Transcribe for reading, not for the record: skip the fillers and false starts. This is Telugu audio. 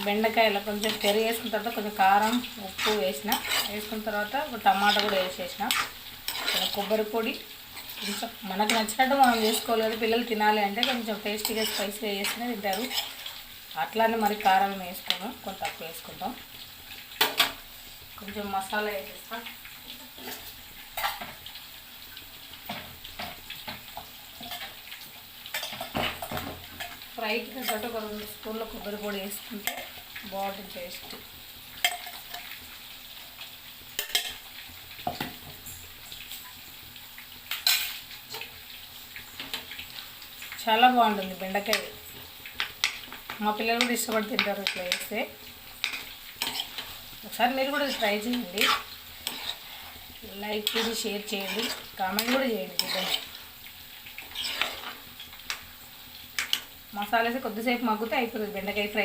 బెండకాయలో కొంచెం పెరుగు వేసుకున్న తర్వాత కొంచెం కారం ఉప్పు వేసుకున్న తర్వాత ఒక టమాటా కూడా వేసేసిన, కొంచెం కొబ్బరి పొడి, కొంచెం మనకు నచ్చినట్టు మనం చేసుకోలేదు. పిల్లలు తినాలి అంటే కొంచెం టేస్టీగా స్పైసీగా వేసుకునే తింటారు. అట్లానే మరి కారం వేసుకోము, కొంచెం తక్కువ వేసుకుంటాం. కొంచెం మసాలా వేసేస్తాం. ఫ్రైకి తగ్గట్టు ఒక 2 స్పూన్ల కొబ్బరి పొడి వేసుకుంటే బాగుంటుంది టేస్ట్. చాలా బాగుంటుంది బెండకాయ. మా పిల్లలు కూడా ఇష్టపడి తింటారు ఇట్లా వేస్తే. ఒకసారి మీరు కూడా ట్రై చేయండి, లైక్ చేసి షేర్ చేయండి, కామెంట్ కూడా చేయండి. మసాలా వేసి కొద్దిసేపు మగ్గితే అయిపోతుంది బెండకాయ ఫ్రై.